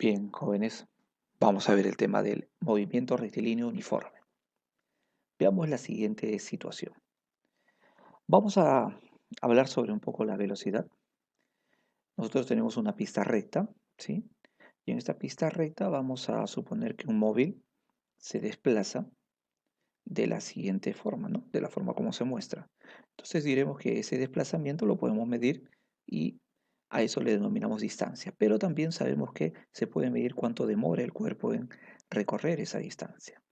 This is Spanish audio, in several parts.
Bien, jóvenes, vamos a ver el tema del movimiento rectilíneo uniforme. Veamos la siguiente situación. Vamos a hablar sobre un poco la velocidad. Nosotros tenemos una pista recta, ¿sí? Y en esta pista recta vamos a suponer que un móvil se desplaza de la siguiente forma, ¿no? De la forma como se muestra. Entonces diremos que ese desplazamiento lo podemos medir y a eso le denominamos distancia. Pero también sabemos que se puede medir cuánto demora el cuerpo en recorrer esa distancia.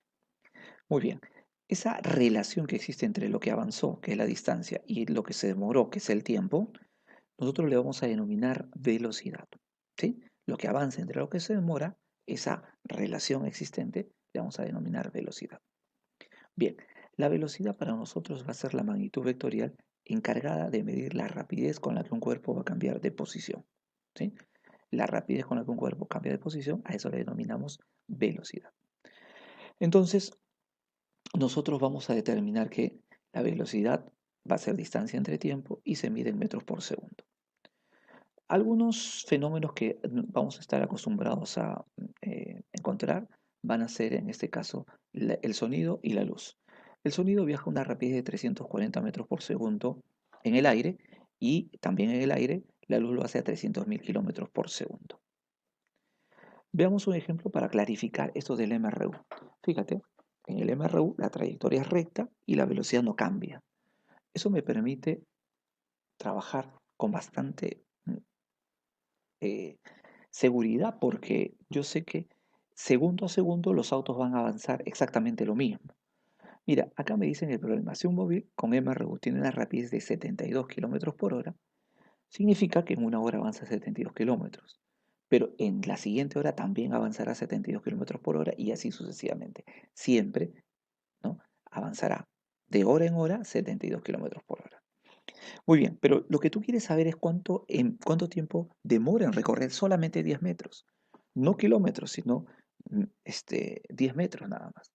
Muy bien. Esa relación que existe entre lo que avanzó, que es la distancia, y lo que se demoró, que es el tiempo, nosotros le vamos a denominar velocidad. ¿Sí? Lo que avanza entre lo que se demora, esa relación existente, le vamos a denominar velocidad. Bien, la velocidad para nosotros va a ser la magnitud vectorial encargada de medir la rapidez con la que un cuerpo va a cambiar de posición. ¿Sí? La rapidez con la que un cuerpo cambia de posición, a eso le denominamos velocidad. Entonces, nosotros vamos a determinar que la velocidad va a ser distancia entre tiempo y se mide en metros por segundo. Algunos fenómenos que vamos a estar acostumbrados a encontrar van a ser, en este caso, el sonido y la luz. El sonido viaja a una rapidez de 340 metros por segundo en el aire y también en el aire la luz lo hace a 300.000 kilómetros por segundo. Veamos un ejemplo para clarificar esto del MRU. Fíjate, en el MRU la trayectoria es recta y la velocidad no cambia. Eso me permite trabajar con bastante eh, seguridad porque yo sé que segundo a segundo los autos van a avanzar exactamente lo mismo. Mira, acá me dicen el problema. Si un móvil con MRU tiene una rapidez de 72 kilómetros por hora, significa que en una hora avanza 72 kilómetros. Pero en la siguiente hora también avanzará 72 kilómetros por hora y así sucesivamente. Siempre, ¿no? Avanzará de hora en hora 72 kilómetros por hora. Muy bien, pero lo que tú quieres saber es cuánto tiempo demora en recorrer solamente 10 metros. No kilómetros, sino 10 metros nada más.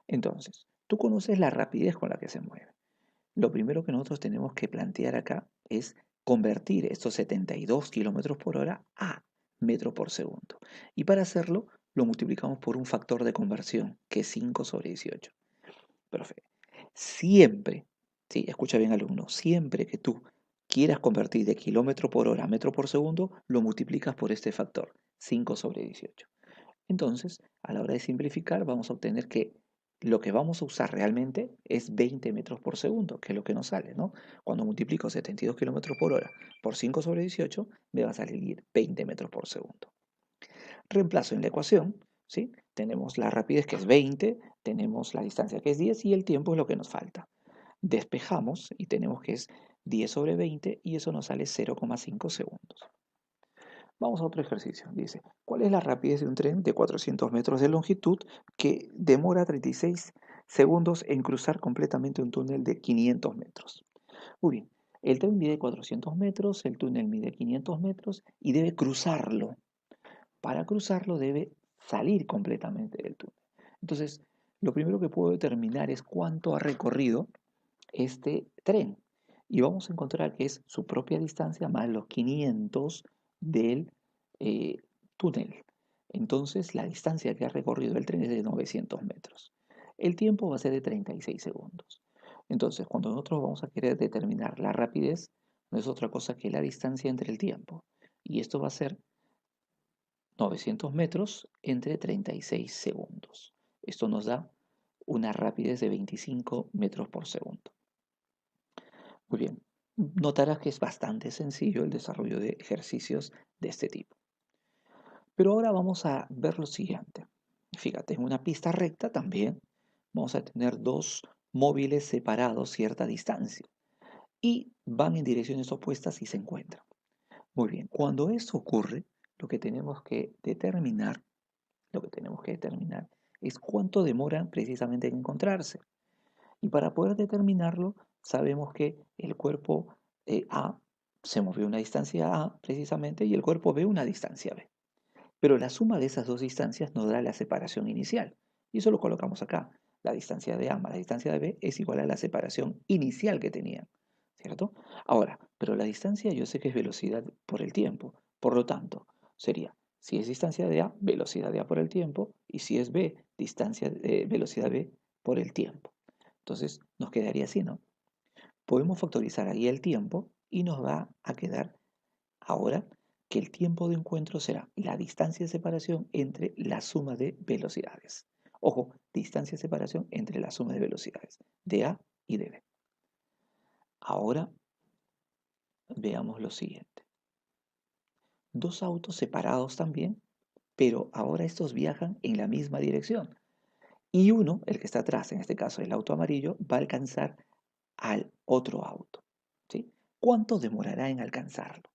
Entonces, tú conoces la rapidez con la que se mueve. Lo primero que nosotros tenemos que plantear acá es convertir estos 72 kilómetros por hora a metro por segundo. Y para hacerlo, lo multiplicamos por un factor de conversión, que es 5 sobre 18. Perfecto. Siempre, sí, escucha bien alumno, siempre que tú quieras convertir de kilómetro por hora a metro por segundo, lo multiplicas por este factor, 5 sobre 18. Entonces, a la hora de simplificar, vamos a obtener que lo que vamos a usar realmente es 20 metros por segundo, que es lo que nos sale, ¿no? Cuando multiplico 72 kilómetros por hora por 5 sobre 18, me va a salir 20 metros por segundo. Reemplazo en la ecuación, ¿sí? Tenemos la rapidez que es 20, tenemos la distancia que es 10 y el tiempo es lo que nos falta. Despejamos y tenemos que es 10 sobre 20 y eso nos sale 0,5 segundos. Vamos a otro ejercicio. Dice, ¿cuál es la rapidez de un tren de 400 metros de longitud que demora 36 segundos en cruzar completamente un túnel de 500 metros? Muy bien, el tren mide 400 metros, el túnel mide 500 metros y debe cruzarlo. Para cruzarlo debe salir completamente del túnel. Entonces, lo primero que puedo determinar es cuánto ha recorrido este tren. Y vamos a encontrar que es su propia distancia más los 500 del eh, túnel. Entonces, la distancia que ha recorrido el tren es de 900 metros. El tiempo va a ser de 36 segundos. Entonces, cuando nosotros vamos a querer determinar la rapidez, no es otra cosa que la distancia entre el tiempo. Y esto va a ser 900 metros entre 36 segundos. Esto nos da una rapidez de 25 metros por segundo. Muy bien, notarás que es bastante sencillo el desarrollo de ejercicios de este tipo. Pero ahora vamos a ver lo siguiente. Fíjate, en una pista recta también vamos a tener dos móviles separados cierta distancia y van en direcciones opuestas y se encuentran. Muy bien, cuando eso ocurre, lo que tenemos que determinar lo que tenemos que determinar es cuánto demoran precisamente en encontrarse. Y para poder determinarlo, sabemos que el cuerpo A se movió una distancia A precisamente y el cuerpo B una distancia B. Pero la suma de esas dos distancias nos da la separación inicial. Y eso lo colocamos acá. La distancia de A más la distancia de B es igual a la separación inicial que tenían. ¿Cierto? Ahora, pero la distancia yo sé que es velocidad por el tiempo. Por lo tanto, sería Si es distancia de A, velocidad de A por el tiempo, y si es B, velocidad B por el tiempo. Entonces nos quedaría así, ¿no? Podemos factorizar ahí el tiempo y nos va a quedar ahora que el tiempo de encuentro será la distancia de separación entre la suma de velocidades. Ojo, distancia de separación entre la suma de velocidades de A y de B. Ahora veamos lo siguiente. Dos autos separados también, pero ahora estos viajan en la misma dirección. Y uno, el que está atrás, en este caso el auto amarillo, va a alcanzar al otro auto. ¿Sí? ¿Cuánto demorará en alcanzarlo?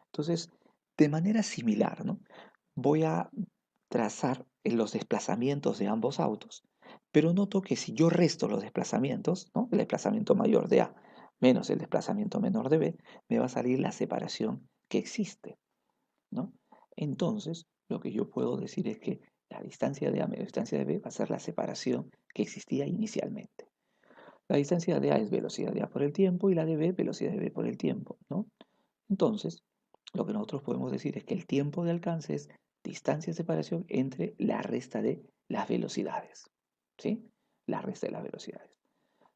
Entonces, de manera similar, ¿no? Voy a trazar los desplazamientos de ambos autos, pero noto que si yo resto los desplazamientos, ¿no? El desplazamiento mayor de A menos el desplazamiento menor de B, me va a salir la separación que existe, ¿no? Entonces, lo que yo puedo decir es que la distancia de A menos la distancia de B va a ser la separación que existía inicialmente. La distancia de A es velocidad de A por el tiempo y la de B velocidad de B por el tiempo, ¿no? Entonces, lo que nosotros podemos decir es que el tiempo de alcance es distancia de separación entre la resta de las velocidades, ¿sí? La resta de las velocidades.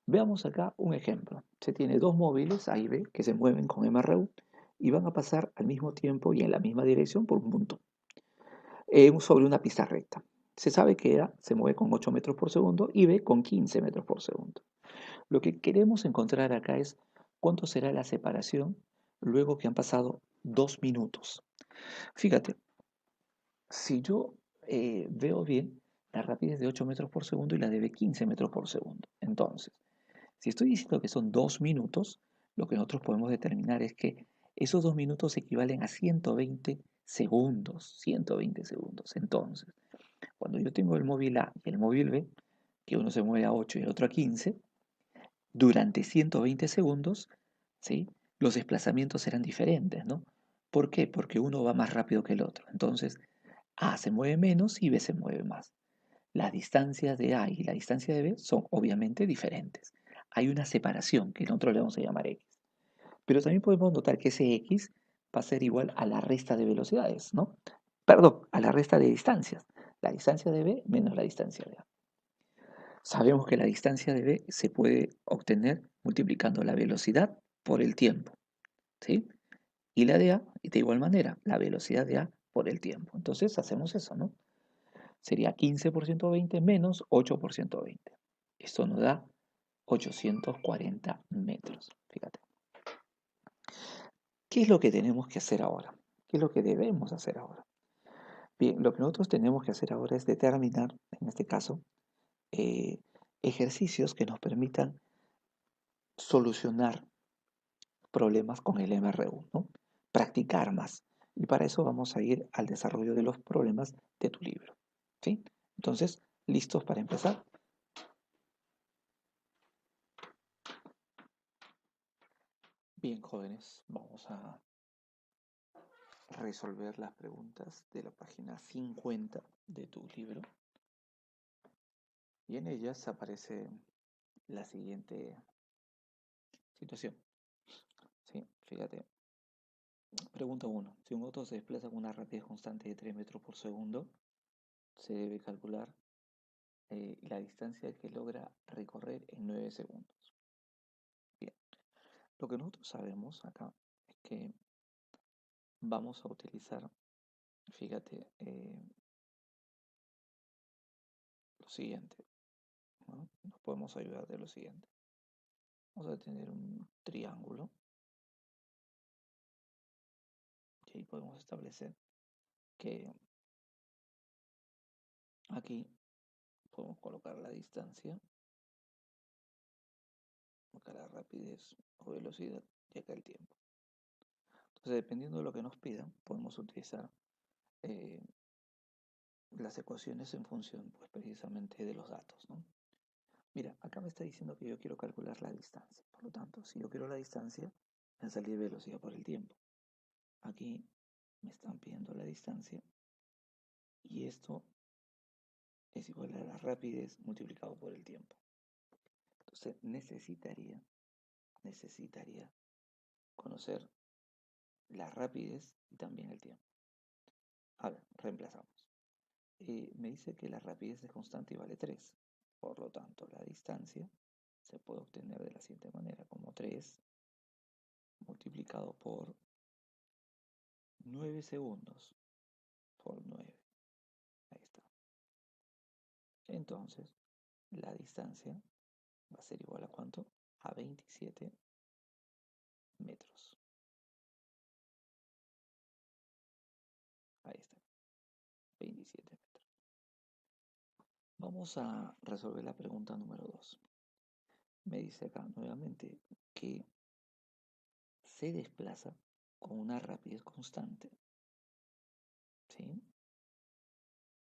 Veamos acá un ejemplo. Se tiene dos móviles A y B que se mueven con MRU y van a pasar al mismo tiempo y en la misma dirección por un punto sobre una pista recta. Se sabe que A se mueve con 8 metros por segundo y B con 15 metros por segundo. Lo que queremos encontrar acá es cuánto será la separación luego que han pasado 2 minutos. Fíjate, si yo veo bien, la rapidez de 8 metros por segundo y la de B 15 metros por segundo. Entonces, si estoy diciendo que son 2 minutos, lo que nosotros podemos determinar es que esos 2 minutos equivalen a 120 segundos. 120 segundos. Entonces, cuando yo tengo el móvil A y el móvil B, que uno se mueve a 8 y el otro a 15, durante 120 segundos, ¿sí? Los desplazamientos serán diferentes, ¿no? ¿Por qué? Porque uno va más rápido que el otro. Entonces, A se mueve menos y B se mueve más. Las distancias de A y la distancia de B son obviamente diferentes. Hay una separación que nosotros le vamos a llamar X. Pero también podemos notar que ese X va a ser igual a la resta de velocidades, ¿no? Perdón, a la resta de distancias. La distancia de B menos la distancia de A. Sabemos que la distancia de B se puede obtener multiplicando la velocidad por el tiempo, ¿sí? Y la de A, de igual manera, la velocidad de A por el tiempo. Entonces hacemos eso, ¿no? Sería 15 por 120 menos 8 por 120. Esto nos da 840 metros. Fíjate. ¿Qué es lo que tenemos que hacer ahora? ¿Qué es lo que debemos hacer ahora? Bien, lo que nosotros tenemos que hacer ahora es determinar, en este caso, eh, ejercicios que nos permitan solucionar problemas con el MRU, ¿no? Practicar más. Y para eso vamos a ir al desarrollo de los problemas de tu libro, ¿sí? Entonces, ¿listos para empezar? Bien, jóvenes, vamos a resolver las preguntas de la página 50 de tu libro. Y en ellas aparece la siguiente situación. ¿Sí? Fíjate. Pregunta 1. Si un auto se desplaza con una rapidez constante de 3 metros por segundo, se debe calcular la distancia que logra recorrer en 9 segundos. Bien. Lo que nosotros sabemos acá es que vamos a utilizar, fíjate, lo siguiente, ¿no? Nos podemos ayudar de lo siguiente. Vamos a tener un triángulo y ahí podemos establecer que aquí podemos colocar la distancia, acá la rapidez o velocidad y acá el tiempo. Entonces, dependiendo de lo que nos pidan, podemos utilizar eh, las ecuaciones en función, pues precisamente de los datos, ¿no? Mira, acá me está diciendo que yo quiero calcular la distancia. Por lo tanto, si yo quiero la distancia, me va a salir velocidad por el tiempo. Aquí me están pidiendo la distancia y esto es igual a la rapidez multiplicado por el tiempo. Entonces necesitaría conocer la rapidez y también el tiempo. A ver, reemplazamos. Me dice que la rapidez es constante y vale 3. Por lo tanto, la distancia se puede obtener de la siguiente manera, como 3 multiplicado por 9 segundos por 9. Ahí está. Entonces, la distancia va a ser igual a ¿cuánto? A 27 metros. Ahí está, 27 metros. Vamos a resolver la pregunta número 2. Me dice acá nuevamente que se desplaza con una rapidez constante. ¿Sí?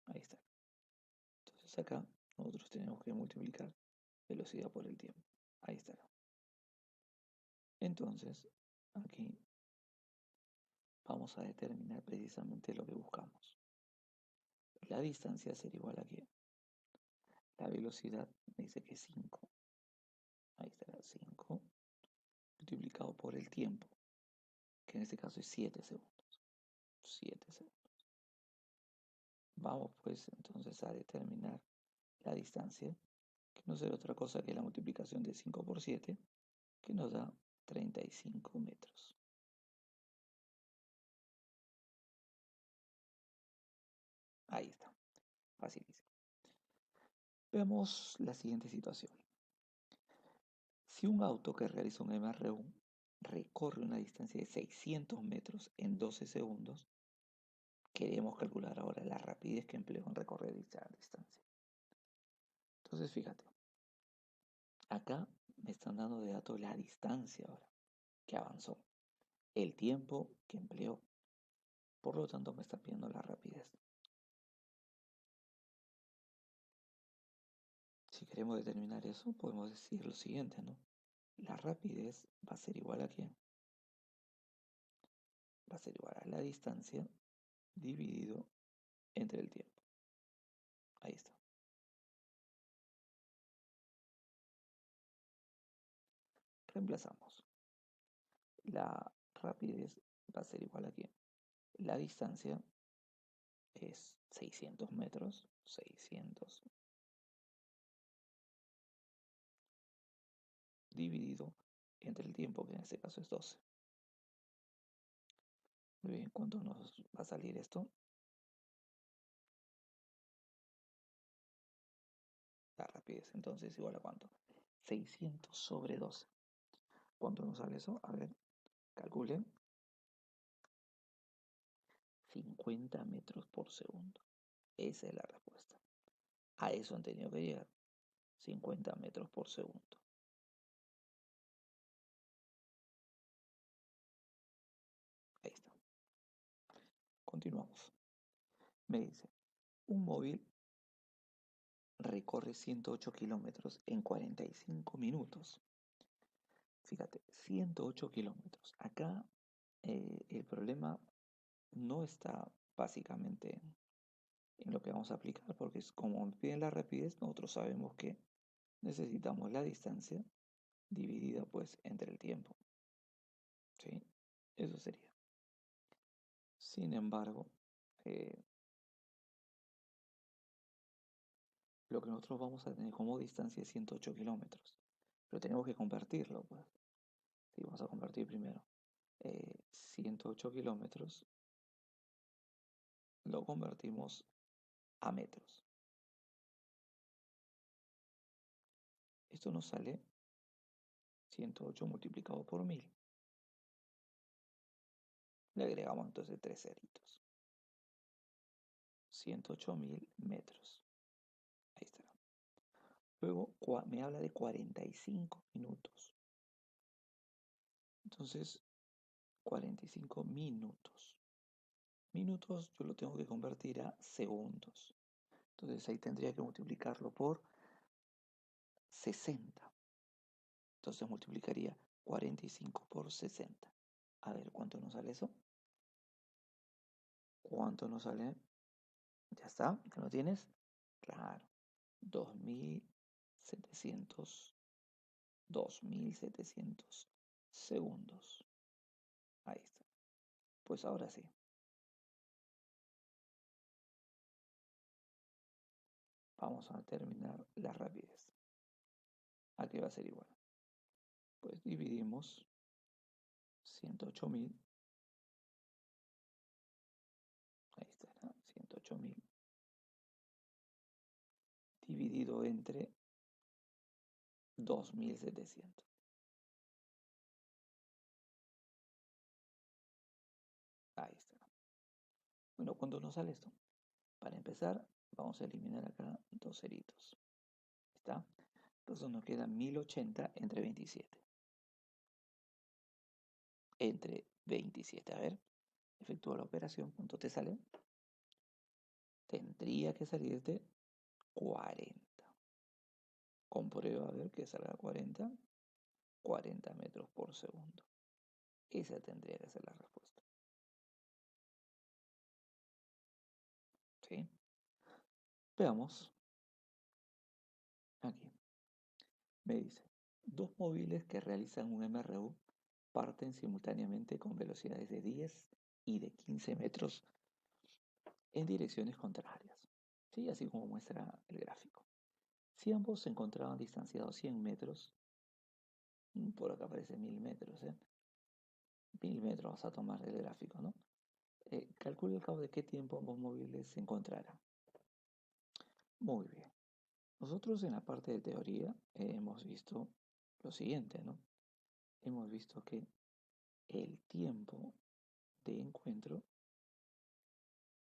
Ahí está. Entonces acá nosotros tenemos que multiplicar velocidad por el tiempo. Ahí está. Entonces, aquí vamos a determinar precisamente lo que buscamos. La distancia será igual a que la velocidad me dice que es 5. Ahí estará 5 multiplicado por el tiempo, que en este caso es 7 segundos. 7 segundos. Vamos pues entonces a determinar la distancia, que no será otra cosa que la multiplicación de 5 por 7, que nos da 35 metros. Ahí está, facilísimo. Veamos la siguiente situación. Si un auto que realiza un MR1 recorre una distancia de 600 metros en 12 segundos, queremos calcular ahora la rapidez que empleó en recorrer dicha distancia. Entonces, fíjate, acá me están dando de dato la distancia ahora que avanzó, el tiempo que empleó. Por lo tanto, me está pidiendo la rapidez. Si queremos determinar eso, podemos decir lo siguiente, ¿no? La rapidez va a ser igual a ¿qué? Va a ser igual a la distancia dividido entre el tiempo. Ahí está. Reemplazamos. La rapidez va a ser igual a ¿qué? La distancia es 600 metros. 600 dividido entre el tiempo, que en este caso es 12. Muy bien, ¿cuánto nos va a salir esto? La rapidez, entonces, igual a ¿cuánto? 600 sobre 12. ¿Cuánto nos sale eso? A ver, calculen. 50 metros por segundo. Esa es la respuesta. A eso han tenido que llegar. 50 metros por segundo. Ahí está. Continuamos. Me dice, un móvil recorre 108 kilómetros en 45 minutos. Fíjate, 108 kilómetros. Acá el problema no está básicamente en lo que vamos a aplicar, porque es como me piden la rapidez, nosotros sabemos que necesitamos la distancia dividida pues entre el tiempo. ¿Sí? Eso sería. Sin embargo, eh, lo que nosotros vamos a tener como distancia es 108 kilómetros. Pero tenemos que convertirlo, pues. Sí, vamos a convertir primero. 108 kilómetros lo convertimos a metros. Esto nos sale 108 multiplicado por 1000. Le agregamos entonces 3 ceritos. 108.000 metros. Ahí está. Luego me habla de 45 minutos. Entonces, 45 minutos. Minutos yo lo tengo que convertir a segundos. Entonces ahí tendría que multiplicarlo por 60. Entonces multiplicaría 45 por 60. A ver, ¿cuánto nos sale eso? ¿Cuánto nos sale? ¿Ya está? ¿Ya lo tienes? Claro. 2700. 2700 segundos. Ahí está. Pues ahora sí. Vamos a determinar la rapidez. ¿A qué va a ser igual? Pues dividimos 108.000, ahí está, ¿no? 108.000 dividido entre 2.700. Ahí está. Bueno, ¿cuánto nos sale esto? Para empezar, vamos a eliminar acá dos ceritos. ¿Está? Entonces nos queda 1080 entre 27. Entre 27. A ver, efectúa la operación. ¿Cuánto te sale? Tendría que salirte 40. Comprueba a ver que salga 40. 40 metros por segundo. Esa tendría que ser la respuesta. ¿Sí? Veamos. Aquí. Me dice, dos móviles que realizan un MRU parten simultáneamente con velocidades de 10 y de 15 metros en direcciones contrarias. ¿Sí? Así como muestra el gráfico. Si ambos se encontraban distanciados 100 metros, por acá aparece 1000 metros, 1000 metros vas a tomar del gráfico, ¿no? Calcula al cabo de qué tiempo ambos móviles se encontrarán. Muy bien. Nosotros en la parte de teoría hemos visto lo siguiente, ¿no? Hemos visto que el tiempo de encuentro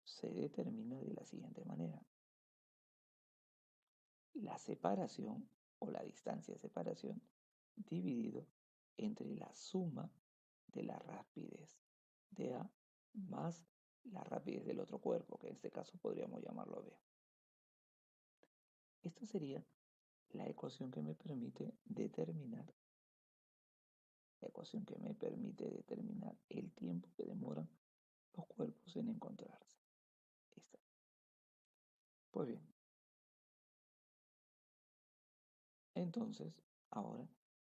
se determina de la siguiente manera. La separación o la distancia de separación dividido entre la suma de la rapidez de A más la rapidez del otro cuerpo, que en este caso podríamos llamarlo B. Esta sería la ecuación que me permite determinar el tiempo que demoran los cuerpos en encontrarse. Esta. Pues bien, entonces ahora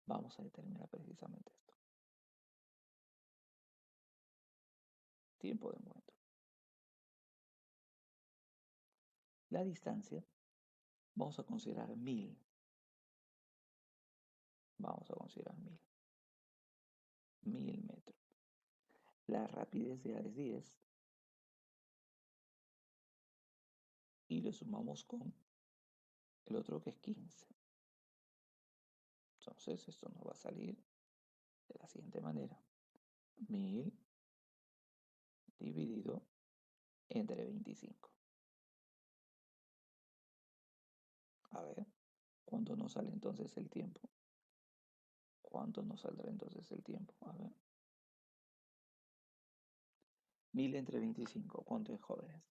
vamos a determinar precisamente esto. Tiempo de encuentro. La distancia, vamos a considerar 1000. Vamos a considerar 1000. 1000 metros. La rapidez de A es 10. Y lo sumamos con el otro que es 15. Entonces esto nos va a salir de la siguiente manera. 1000 dividido entre 25. A ver, ¿cuánto nos sale entonces el tiempo? ¿Cuánto nos saldrá entonces el tiempo? A ver. 1000 entre 25. ¿Cuánto es, jóvenes?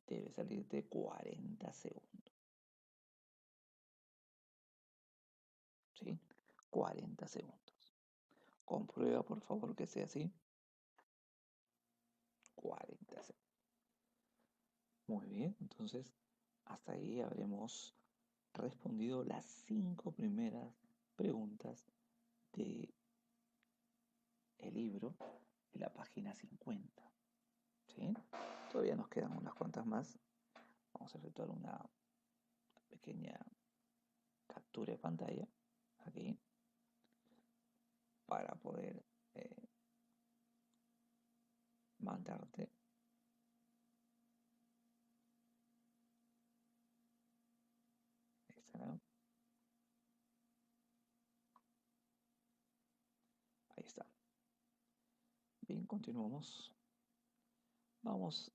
Debe salir de 40 segundos. ¿Sí? 40 segundos. Comprueba, por favor, que sea así. 40 segundos. Muy bien, entonces hasta ahí habremos respondido las 5 primeras preguntas del libro de la página 50. ¿Sí? Todavía nos quedan unas cuantas más. Vamos a efectuar una pequeña captura de pantalla aquí para poder mandarte esta, ¿no? Ahí está. Bien, continuamos. Vamos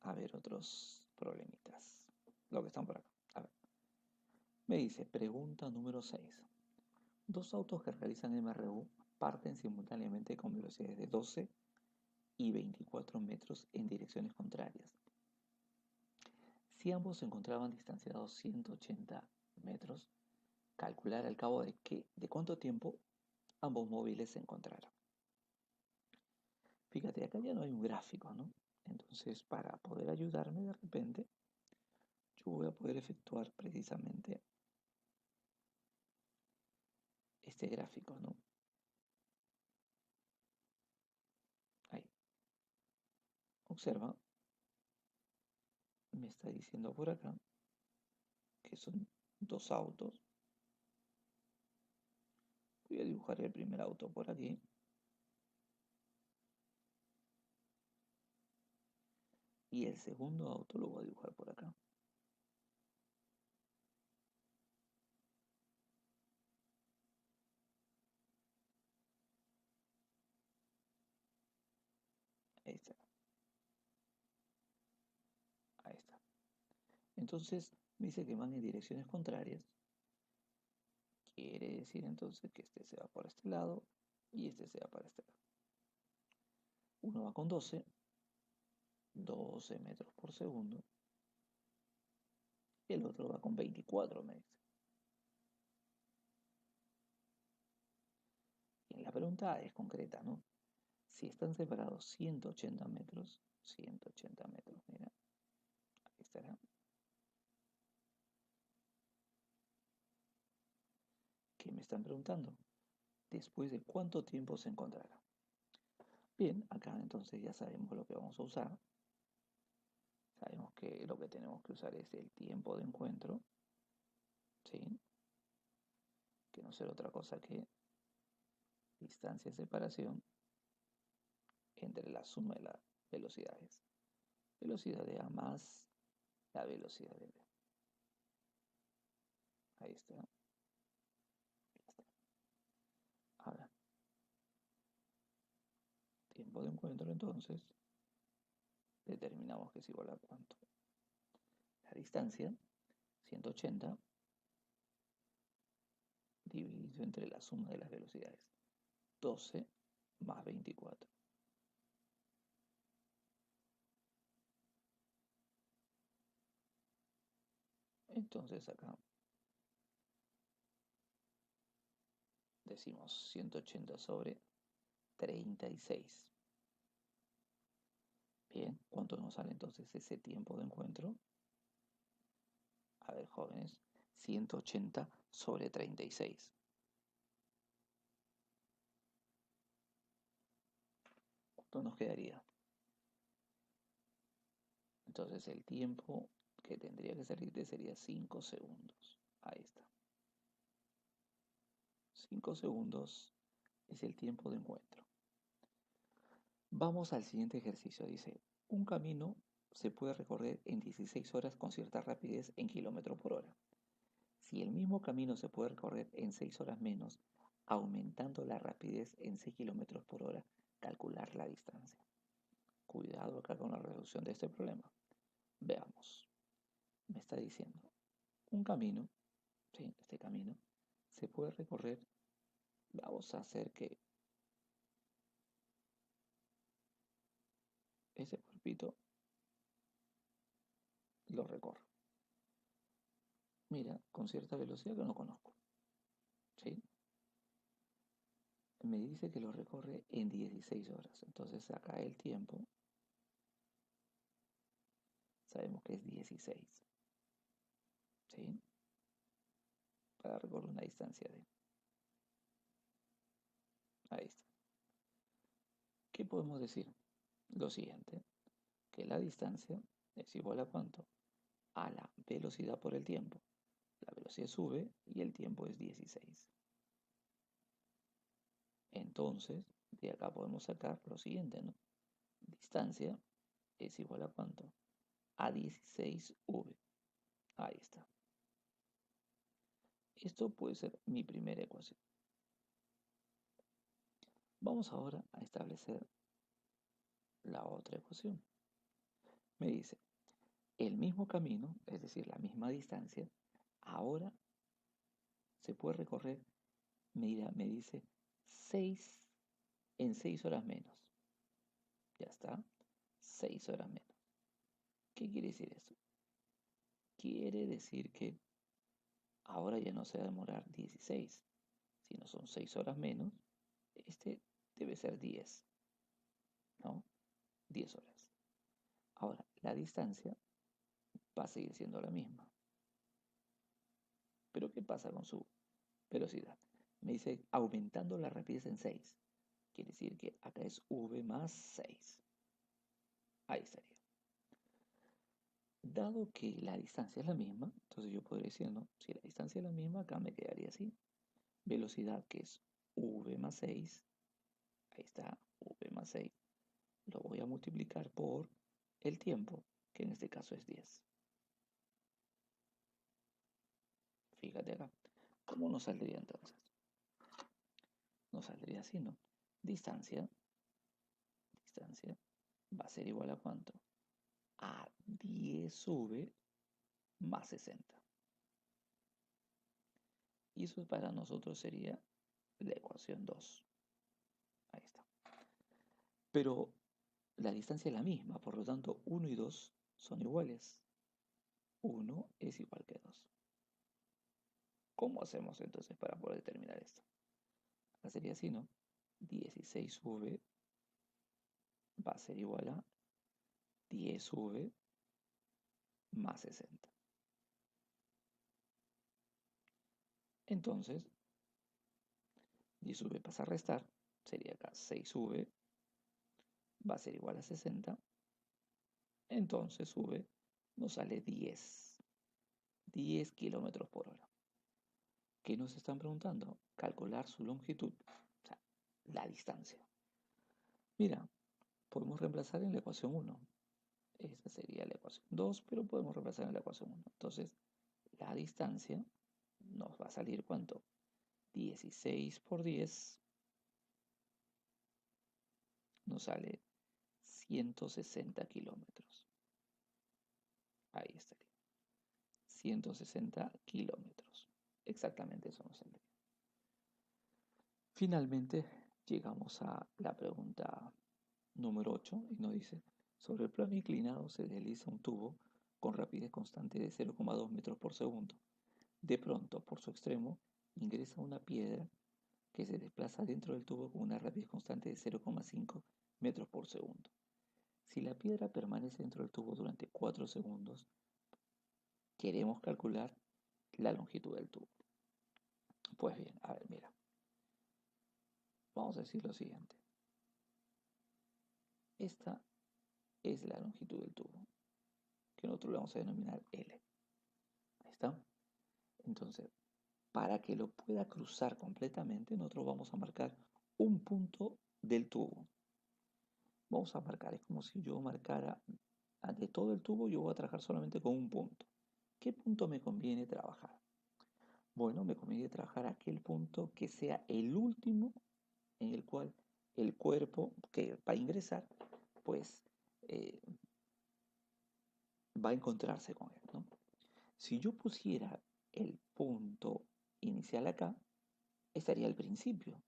a ver otros problemitas. Lo que están por acá. A ver. Me dice, pregunta número 6. Dos autos que realizan MRU parten simultáneamente con velocidades de 12 y 24 metros en direcciones contrarias. Si ambos se encontraban distanciados 180 metros, calcular al cabo de cuánto tiempo ambos móviles se encontraran. Fíjate, acá ya no hay un gráfico, ¿no? Entonces, para poder ayudarme de repente, yo voy a poder efectuar precisamente este gráfico, ¿no? Ahí. Observa me está diciendo por acá que son dos autos. Voy a dibujar el primer auto por aquí. Y el segundo auto lo voy a dibujar por acá. Ahí está. Ahí está. Entonces me dice que van en direcciones contrarias. Quiere decir entonces que este se va por este lado y este se va para este lado. Uno va con 12 metros por segundo. Y el otro va con 24, me dice. Y la pregunta es concreta, ¿no? Si están separados 180 metros, mira, ahí estará. ¿Qué me están preguntando? ¿Después de cuánto tiempo se encontrará? Bien, acá entonces ya sabemos lo que vamos a usar. Sabemos que lo que tenemos que usar es el tiempo de encuentro, ¿sí? Que no será otra cosa que distancia de separación entre la suma de las velocidades. Velocidad de A más la velocidad de B. Ahí está. Ahora, tiempo de encuentro entonces, determinamos que es igual a cuánto. La distancia, 180, dividido entre la suma de las velocidades. 12 más 24. Entonces acá decimos 180 sobre 36. Bien, ¿cuánto nos sale entonces ese tiempo de encuentro? A ver, jóvenes, 180 sobre 36. ¿Cuánto nos quedaría? Entonces el tiempo que tendría que salir sería 5 segundos. Ahí está. 5 segundos es el tiempo de encuentro. Vamos al siguiente ejercicio. Dice, un camino se puede recorrer en 16 horas con cierta rapidez en kilómetros por hora. Si el mismo camino se puede recorrer en 6 horas menos, aumentando la rapidez en 6 kilómetros por hora, calcular la distancia. Cuidado acá con la resolución de este problema. Veamos. Me está diciendo, un camino, ¿sí? Este camino, se puede recorrer. Vamos a hacer que ese cuerpito lo recorra. Mira, con cierta velocidad que no conozco, ¿sí? Me dice que lo recorre en 16 horas. Entonces acá el tiempo, sabemos que es 16, ¿sí? Para recorrer una distancia de... Ahí está. ¿Qué podemos decir? Lo siguiente, que la distancia es igual a ¿cuánto? A la velocidad por el tiempo. La velocidad sube y el tiempo es 16. Entonces, de acá podemos sacar lo siguiente, ¿no? Distancia es igual a ¿cuánto? A 16v. Ahí está. Esto puede ser mi primera ecuación. Vamos ahora a establecer la otra ecuación. Me dice, el mismo camino, es decir, la misma distancia, ahora se puede recorrer, mira, me dice 6 en 6 horas menos. Ya está, 6 horas menos. ¿Qué quiere decir eso? Quiere decir que ahora ya no se va a demorar 16, sino son 6 horas menos. Este debe ser 10, ¿no? 10 horas. Ahora, la distancia va a seguir siendo la misma. Pero ¿qué pasa con su velocidad? Me dice aumentando la rapidez en 6. Quiere decir que acá es v más 6. Ahí estaría. Dado que la distancia es la misma, entonces yo podría decir, ¿no? Si la distancia es la misma, acá me quedaría así. Velocidad que es v más 6, ahí está, v más 6, lo voy a multiplicar por el tiempo, que en este caso es 10. Fíjate acá, ¿cómo nos saldría entonces? Nos saldría así, ¿no? Distancia, distancia, va a ser igual a ¿cuánto? A 10v más 60. Y eso para nosotros sería la ecuación 2. Ahí está. Pero la distancia es la misma, por lo tanto 1 y 2 son iguales. 1 es igual que 2. ¿Cómo hacemos entonces para poder determinar esto? Acá sería así, ¿no? 16v va a ser igual a 10v más 60. Entonces, 10v pasa a restar, sería acá 6v va a ser igual a 60. Entonces v nos sale 10 kilómetros por hora. ¿Qué nos están preguntando? Calcular su longitud, o sea, la distancia. Mira, podemos reemplazar en la ecuación 1. Esta sería la ecuación 2, pero podemos reemplazar en la ecuación 1. Entonces, la distancia nos va a salir ¿cuánto? 16 por 10 nos sale 160 kilómetros. Ahí estaría. 160 kilómetros. Exactamente eso nos saldría. Finalmente, llegamos a la pregunta número 8 y nos dice, sobre el plano inclinado se desliza un tubo con rapidez constante de 0,2 metros por segundo. De pronto, por su extremo, ingresa una piedra que se desplaza dentro del tubo con una rapidez constante de 0,5 metros por segundo. Si la piedra permanece dentro del tubo durante 4 segundos, queremos calcular la longitud del tubo. Pues bien, a ver, mira, vamos a decir lo siguiente. Esta es la longitud del tubo, que nosotros le vamos a denominar L. Ahí está. Entonces, para que lo pueda cruzar completamente, nosotros vamos a marcar un punto del tubo. Vamos a marcar, es como si yo marcara de todo el tubo, yo voy a trabajar solamente con un punto. ¿Qué punto me conviene trabajar? Bueno, me conviene trabajar aquel punto que sea el último en el cual el cuerpo que va a ingresar, pues eh, va a encontrarse con él, ¿no? Si yo pusiera el punto inicial acá, estaría al principio.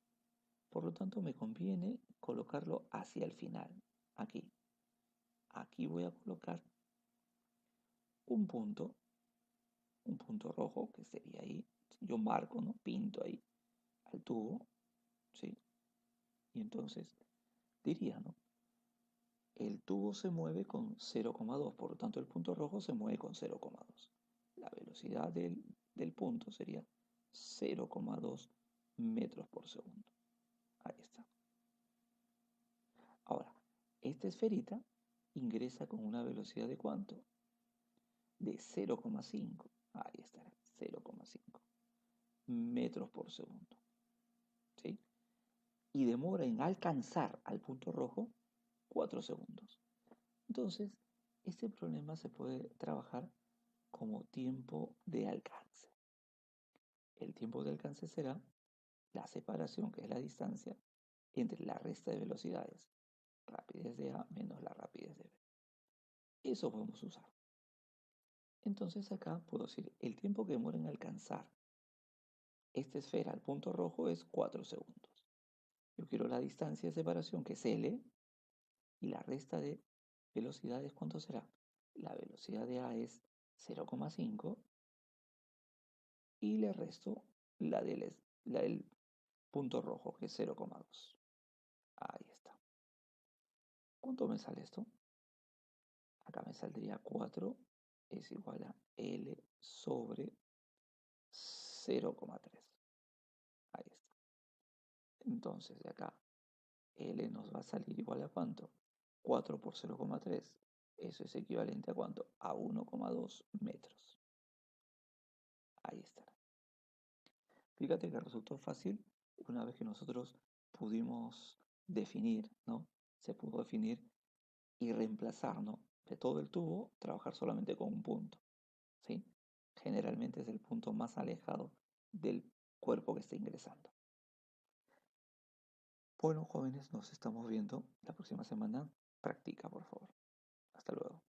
Por lo tanto, me conviene colocarlo hacia el final, aquí. Aquí voy a colocar un punto rojo, que sería ahí. Yo marco, ¿no? Pinto ahí al tubo, ¿sí? Y entonces diría, ¿no? El tubo se mueve con 0,2, por lo tanto el punto rojo se mueve con 0,2. La velocidad del punto sería 0,2 metros por segundo. Ahí está. Ahora, esta esferita ingresa con una velocidad de ¿cuánto? De 0,5. Ahí estará, 0,5 metros por segundo. ¿Sí? Y demora en alcanzar al punto rojo 4 segundos. Entonces, este problema se puede trabajar como tiempo de alcance. El tiempo de alcance será la separación, que es la distancia, entre la resta de velocidades, rapidez de A menos la rapidez de B. Eso podemos usar. Entonces acá puedo decir, el tiempo que demora en alcanzar esta esfera al punto rojo es 4 segundos. Yo quiero la distancia de separación, que es L, y la resta de velocidades, ¿cuánto será? La velocidad de A es 0,5 y le resto la del punto rojo, que es 0,2. Ahí está. ¿Cuánto me sale esto? Acá me saldría 4 es igual a L sobre 0,3. Ahí está. Entonces de acá L nos va a salir igual a ¿cuánto? 4 por 0,3. Eso es equivalente a cuánto? A 1,2 metros. Ahí está. Fíjate que resultó fácil una vez que nosotros pudimos definir, ¿no? Se pudo definir y reemplazar, ¿no? De todo el tubo, trabajar solamente con un punto, ¿sí? Generalmente es el punto más alejado del cuerpo que está ingresando. Bueno, jóvenes, nos estamos viendo la próxima semana. Practica, por favor. Hasta luego.